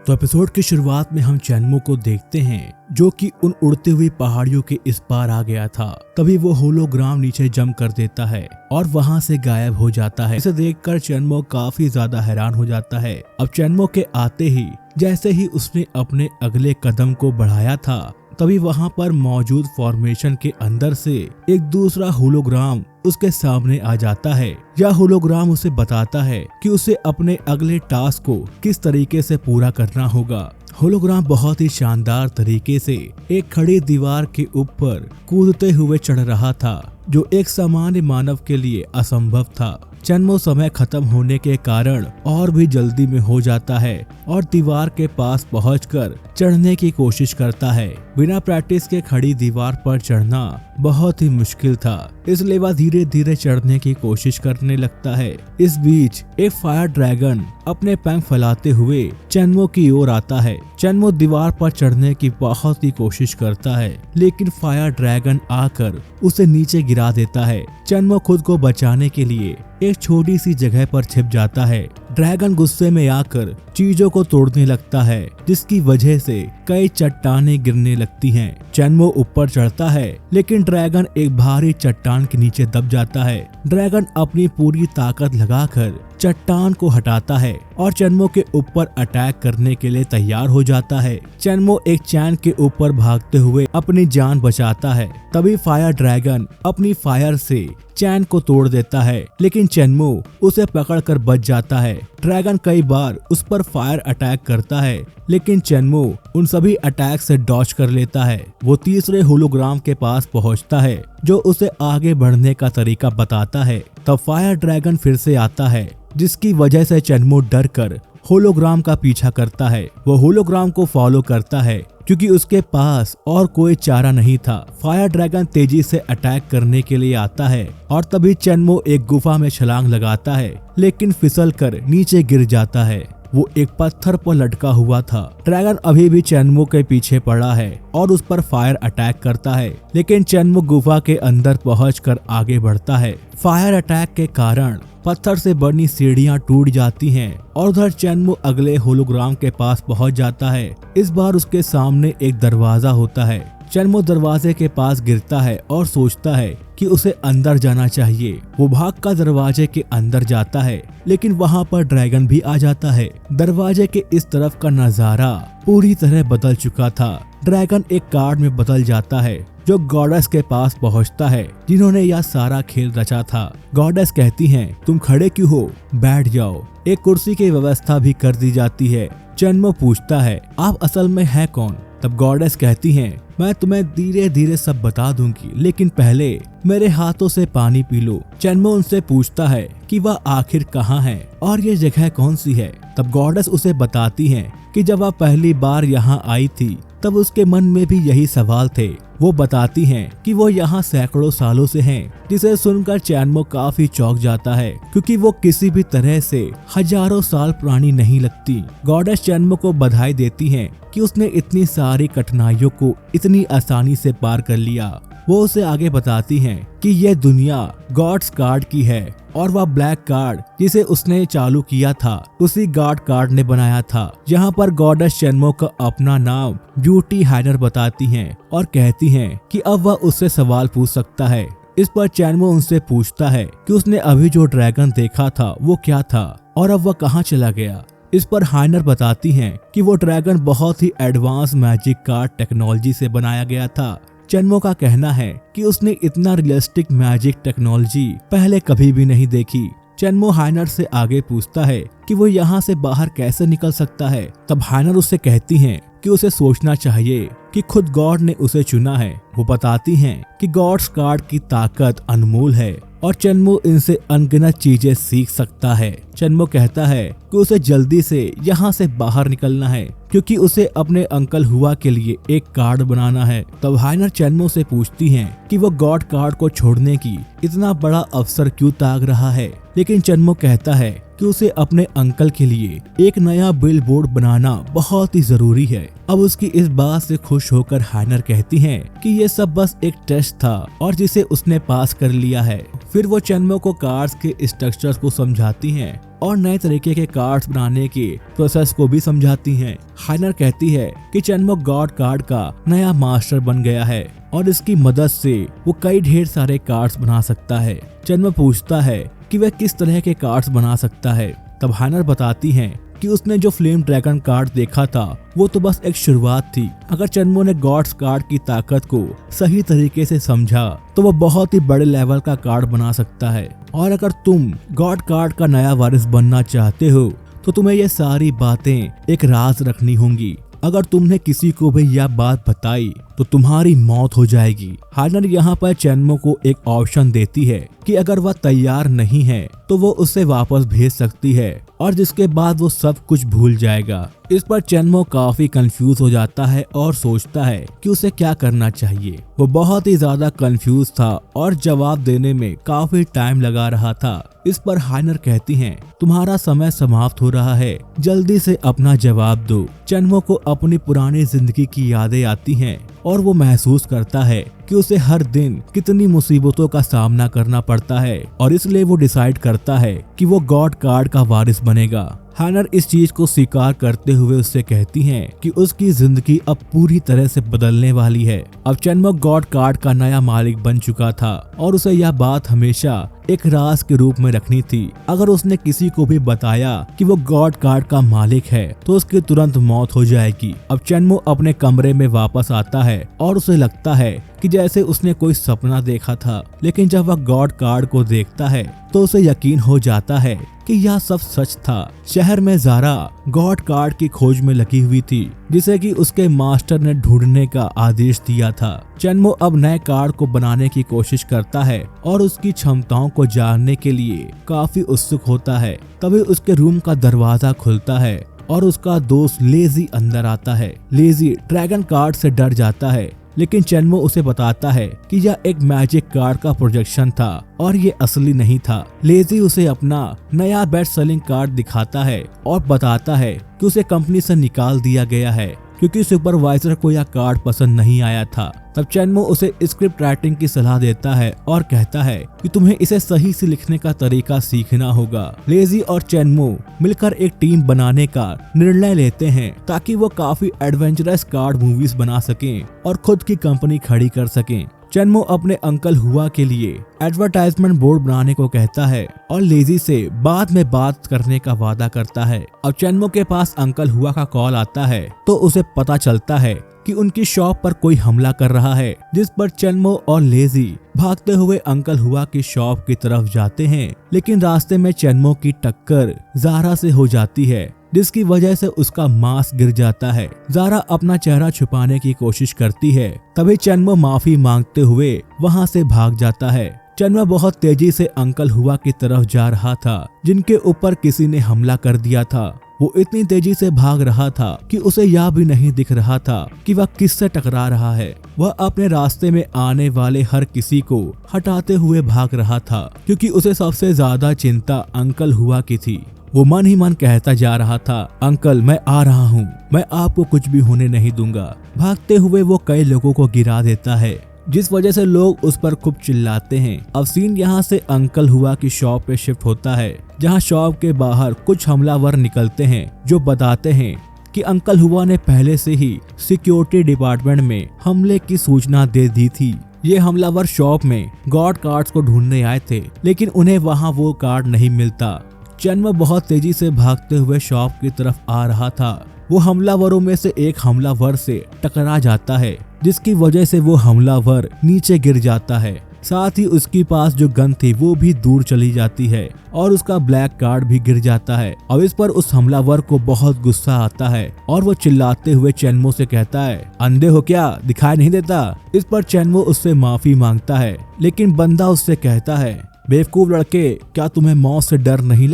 तो एपिसोड की शुरुआत में हम चैनमो को देखते हैं जो कि उन उड़ती हुई पहाड़ियों के इस पार आ गया था। तभी वो होलोग्राम नीचे जंप कर देता है और वहां से गायब हो जाता है। इसे देखकर चैनमो काफी ज्यादा हैरान हो जाता है। अब चैनमो के आते ही जैसे ही उसने अपने अगले कदम को बढ़ाया था तभी वहां पर मौजूद फॉर्मेशन के अंदर से एक दूसरा होलोग्राम उसके सामने आ जाता है। यह होलोग्राम उसे बताता है कि उसे अपने अगले टास्क को किस तरीके से पूरा करना होगा। होलोग्राम बहुत ही शानदार तरीके से एक खड़ी दीवार के ऊपर कूदते हुए चढ़ रहा था जो एक सामान्य मानव के लिए असंभव था। चैनमो समय खत्म होने के कारण और भी जल्दी में हो जाता है और दीवार के पास पहुंचकर चढ़ने की कोशिश करता है। बिना प्रैक्टिस के खड़ी दीवार पर चढ़ना बहुत ही मुश्किल था, इसलिए वह धीरे धीरे चढ़ने की कोशिश करने लगता है। इस बीच एक फायर ड्रैगन अपने पंख फैलाते हुए चैनमो की ओर आता है। चैनमो दीवार पर चढ़ने की बहुत ही कोशिश करता है लेकिन फायर ड्रैगन आकर उसे नीचे गिरा देता है। चैनमो खुद को बचाने के लिए एक छोटी सी जगह पर छिप जाता है। ड्रैगन गुस्से में आकर चीजों को तोड़ने लगता है जिसकी वजह से कई चट्टानें गिरने लगती हैं। चैनमो ऊपर चढ़ता है लेकिन ड्रैगन एक भारी चट्टान के नीचे दब जाता है। ड्रैगन अपनी पूरी ताकत लगाकर चट्टान को हटाता है और चैनमो के ऊपर अटैक करने के लिए तैयार हो जाता है। चैनमो एक चैन के ऊपर भागते हुए अपनी जान बचाता है। तभी फायर ड्रैगन अपनी फायर से चैन को तोड़ देता है लेकिन चैनमो उसे पकड़कर बच जाता है। ड्रैगन कई बार उस पर फायर अटैक करता है लेकिन चैनमो उन सभी अटैक से डॉज कर लेता है। वो तीसरे होलोग्राम के पास पहुंचता है जो उसे आगे बढ़ने का तरीका बताता है। तब फायर ड्रैगन फिर से आता है जिसकी वजह से चैनमो डर कर होलोग्राम का पीछा करता है। वो होलोग्राम को फॉलो करता है क्योंकि उसके पास और कोई चारा नहीं था। फायर ड्रैगन तेजी से अटैक करने के लिए आता है और तभी चैनमो एक गुफा में छलांग लगाता है लेकिन फिसल कर नीचे गिर जाता है। वो एक पत्थर पर लटका हुआ था। ड्रैगन अभी भी चैनमो के पीछे पड़ा है और उस पर फायर अटैक करता है लेकिन चैनमो गुफा के अंदर पहुंचकर आगे बढ़ता है। फायर अटैक के कारण पत्थर से बनी सीढ़ियां टूट जाती हैं और उधर चैनमो अगले होलोग्राम के पास पहुंच जाता है। इस बार उसके सामने एक दरवाजा होता है। चैनमो दरवाजे के पास गिरता है और सोचता है कि उसे अंदर जाना चाहिए। वो भागकर दरवाजे के अंदर जाता है लेकिन वहां पर ड्रैगन भी आ जाता है। दरवाजे के इस तरफ का नजारा पूरी तरह बदल चुका था। ड्रैगन एक कार्ड में बदल जाता है जो गॉडेस के पास पहुंचता है जिन्होंने यह सारा खेल रचा था। गॉडेस कहती हैं, तुम खड़े क्यों हो, बैठ जाओ। एक कुर्सी की व्यवस्था भी कर दी जाती है। चैनमो पूछता है, आप असल में है कौन? तब गॉडेस कहती हैं, मैं तुम्हें धीरे धीरे सब बता दूंगी लेकिन पहले मेरे हाथों से पानी पी लो। चैनमो उनसे पूछता है कि वह आखिर कहाँ है और ये जगह कौन सी है। तब गॉडेस उसे बताती हैं कि जब वह पहली बार यहाँ आई थी तब उसके मन में भी यही सवाल थे। वो बताती हैं कि वो यहाँ सैकड़ों सालों से हैं, जिसे सुनकर चैनमो काफी चौंक जाता है क्योंकि वो किसी भी तरह से हजारों साल पुरानी नहीं लगती। गॉडेस चैनमो को बधाई देती हैं कि उसने इतनी सारी कठिनाइयों को इतनी आसानी से पार कर लिया। वो उसे आगे बताती हैं कि यह दुनिया गॉड्स कार्ड की है और वह ब्लैक कार्ड जिसे उसने चालू किया था उसी गॉड कार्ड ने बनाया था। यहाँ पर गॉडेस चैनमो का अपना नाम ब्यूटी हाइनर बताती हैं और कहती हैं कि अब वह उससे सवाल पूछ सकता है। इस पर चैनमो उनसे पूछता है कि उसने अभी जो ड्रैगन देखा था वो क्या था और अब वह कहाँ चला गया। इस पर हाइनर बताती हैं कि वो ड्रैगन बहुत ही एडवांस मैजिक कार्ड टेक्नोलॉजी से बनाया गया था। चैनमो का कहना है कि उसने इतना रियलिस्टिक मैजिक टेक्नोलॉजी पहले कभी भी नहीं देखी। चैनमो हाइनर से आगे पूछता है कि वो यहाँ से बाहर कैसे निकल सकता है। तब हाइनर उससे कहती हैं कि उसे सोचना चाहिए कि खुद गॉड ने उसे चुना है। वो बताती हैं कि गॉड्स कार्ड की ताकत अनमोल है और चैनमो इनसे अनगिनत चीजें सीख सकता है। चैनमो कहता है कि उसे जल्दी से यहाँ से बाहर निकलना है क्योंकि उसे अपने अंकल हुआ के लिए एक कार्ड बनाना है। तब हाइनर चैनमो से पूछती हैं कि वो गॉड कार्ड को छोड़ने की इतना बड़ा अवसर क्यों ताक रहा है, लेकिन चैनमो कहता है कि उसे अपने अंकल के लिए एक नया बिल बोर्ड बनाना बहुत ही जरूरी है। अब उसकी इस बात से खुश होकर हाइनर कहती हैं कि ये सब बस एक टेस्ट था और जिसे उसने पास कर लिया है। फिर वो चैनमो को कार्ड्स के स्ट्रक्चर्स को समझाती हैं और नए तरीके के कार्ड्स बनाने के प्रोसेस को भी समझाती हैं। हाइनर कहती है कि चेनमो गॉड कार्ड का नया मास्टर बन गया है और इसकी मदद से वो कई ढेर सारे कार्ड्स बना सकता है। चेनमो पूछता है कि वह किस तरह के कार्ड्स बना सकता है। तब हाइनर बताती हैं कि उसने जो फ्लेम ड्रैगन कार्ड देखा था वो तो बस एक शुरुआत थी। अगर चेनमो ने गॉड्स कार्ड की ताकत को सही तरीके से समझा तो वो बहुत ही बड़े लेवल का कार्ड बना सकता है। और अगर तुम गॉड कार्ड का नया वारिस बनना चाहते हो तो तुम्हें ये सारी बातें एक राज रखनी होंगी। अगर तुमने किसी को भी यह बात बताई तो तुम्हारी मौत हो जाएगी। हाइनर यहाँ पर चेनमो को एक ऑप्शन देती है कि अगर वह तैयार नहीं है तो वो उसे वापस भेज सकती है और जिसके बाद वो सब कुछ भूल जाएगा। इस पर चेनमो काफी कंफ्यूज हो जाता है और सोचता है कि उसे क्या करना चाहिए। वो बहुत ही ज्यादा कंफ्यूज था और जवाब देने में काफी टाइम लगा रहा था। इस पर हाइनर कहती हैं, तुम्हारा समय समाप्त हो रहा है, जल्दी से अपना जवाब दो। चेनमो को अपनी पुरानी जिंदगी की यादें आती हैं और वो महसूस करता है कि उसे हर दिन कितनी मुसीबतों का सामना करना पड़ता है और इसलिए वो डिसाइड करता है कि वो गॉड कार्ड का वारिस बनेगा। हाइनर इस चीज को स्वीकार करते हुए उससे कहती हैं कि उसकी जिंदगी अब पूरी तरह से बदलने वाली है। अब चेनमो गॉड कार्ड का नया मालिक बन चुका था और उसे यह बात हमेशा एक राज के रूप में रखनी थी। अगर उसने किसी को भी बताया कि वो गॉड कार्ड का मालिक है तो उसकी तुरंत मौत हो जाएगी। अब चेनमो अपने कमरे में वापस आता है और उसे लगता है कि जैसे उसने कोई सपना देखा था, लेकिन जब वह गॉड कार्ड को देखता है तो उसे यकीन हो जाता है कि यह सब सच था। शहर में ज़ारा गॉड कार्ड की खोज में लगी हुई थी जिसे कि उसके मास्टर ने ढूंढने का आदेश दिया था। चेनमो अब नए कार्ड को बनाने की कोशिश करता है और उसकी क्षमताओं को जानने के लिए काफी उत्सुक होता है। तभी उसके रूम का दरवाजा खुलता है और उसका दोस्त लेजी अंदर आता है। लेजी ड्रैगन कार्ड से डर जाता है, लेकिन चेनमो उसे बताता है कि यह एक मैजिक कार्ड का प्रोजेक्शन था और ये असली नहीं था। लेजी उसे अपना नया बेस्ट सेलिंग कार्ड दिखाता है और बताता है कि उसे कंपनी से निकाल दिया गया है क्योंकि सुपरवाइजर को यह कार्ड पसंद नहीं आया था। तब चेनमो उसे स्क्रिप्ट राइटिंग की सलाह देता है और कहता है कि तुम्हें इसे सही से लिखने का तरीका सीखना होगा। लेजी और चेनमो मिलकर एक टीम बनाने का निर्णय लेते हैं ताकि वो काफी एडवेंचरस कार्ड मूवीज बना सकें और खुद की कंपनी खड़ी कर सकें। चेनमो अपने अंकल हुआ के लिए एडवर्टाइजमेंट बोर्ड बनाने को कहता है और लेजी से बाद में बात करने का वादा करता है। अब चेनमो के पास अंकल हुआ का कॉल आता है तो उसे पता चलता है कि उनकी शॉप पर कोई हमला कर रहा है, जिस पर चेनमो और लेजी भागते हुए अंकल हुआ की शॉप की तरफ जाते हैं। लेकिन रास्ते में चेनमो की टक्कर ज़ारा से हो जाती है जिसकी वजह से उसका मास्क गिर जाता है। ज़ारा अपना चेहरा छुपाने की कोशिश करती है, तभी चेनमो माफी मांगते हुए वहां से भाग जाता है। चेनमो बहुत तेजी से अंकल हुआ की तरफ जा रहा था जिनके ऊपर किसी ने हमला कर दिया था। वो इतनी तेजी से भाग रहा था कि उसे यह भी नहीं दिख रहा था कि वह किससे टकरा रहा है। वह अपने रास्ते में आने वाले हर किसी को हटाते हुए भाग रहा था क्योंकि उसे सबसे ज्यादा चिंता अंकल हुआ की थी। वो मन ही मन कहता जा रहा था, अंकल मैं आ रहा हूँ, मैं आपको कुछ भी होने नहीं दूंगा। भागते हुए वो कई लोगों को गिरा देता है जिस वजह से लोग उस पर खूब चिल्लाते हैं। अब सीन यहाँ से अंकल हुआ की शॉप पे शिफ्ट होता है जहाँ शॉप के बाहर कुछ हमलावर निकलते हैं जो बताते हैं कि अंकल हुआ ने पहले से ही सिक्योरिटी डिपार्टमेंट में हमले की सूचना दे दी थी। ये हमलावर शॉप में गॉड कार्ड्स को ढूंढने आए थे लेकिन उन्हें वहाँ वो कार्ड नहीं मिलता। चेनमो बहुत तेजी से भागते हुए शॉप की तरफ आ रहा था। वो हमलावरों में से एक हमलावर से टकरा जाता है जिसकी वजह से वो हमलावर नीचे गिर जाता है। साथ ही उसके पास जो गन थी वो भी दूर चली जाती है और उसका ब्लैक कार्ड भी गिर जाता है। अब इस पर उस हमलावर को बहुत गुस्सा आता है और वो चिल्लाते हुए चेनमो से कहता है, अंधे हो क्या, दिखाई नहीं देता। इस पर चेनमो उससे माफी मांगता है लेकिन बंदा उससे कहता है, बेवकूफ लड़के, क्या तुम्हें मौत से डर नहीं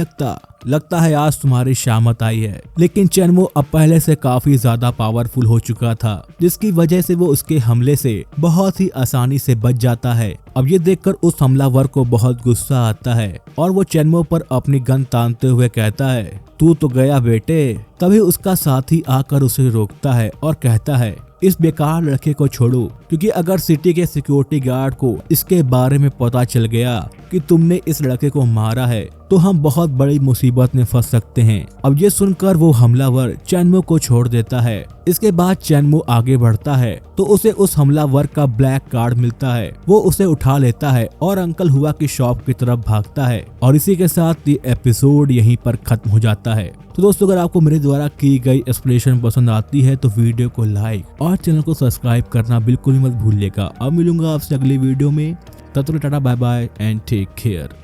लगता है आज तुम्हारी शामत आई है। लेकिन चेनमो अब पहले से काफी ज्यादा पावरफुल हो चुका था जिसकी वजह से वो उसके हमले से बहुत ही आसानी से बच जाता है। अब ये देखकर उस हमलावर को बहुत गुस्सा आता है और वो चेनमो पर अपनी गन तानते हुए कहता है, तू तो गया बेटे। तभी उसका साथी आकर उसे रोकता है और कहता है, इस बेकार लड़के को छोड़ो, क्योंकि अगर सिटी के सिक्योरिटी गार्ड को इसके बारे में पता चल गया कि तुमने इस लड़के को मारा है तो हम बहुत बड़ी मुसीबत में फंस सकते हैं। अब ये सुनकर वो हमलावर चैनमो को छोड़ देता है। इसके बाद चैनमो आगे बढ़ता है तो उसे उस हमलावर का ब्लैक कार्ड मिलता है। वो उसे उठा लेता है और अंकल हुआ की शॉप की तरफ भागता है और इसी के साथ ये एपिसोड यहीं पर खत्म हो जाता है। तो दोस्तों, अगर आपको मेरे द्वारा की गई एक्सप्लेनेशन पसंद आती है तो वीडियो को लाइक और चैनल को सब्सक्राइब करना बिल्कुल ही मत भूलिएगा। अब मिलूंगा आपसे अगली वीडियो में, तब तक tata bye bye and take care.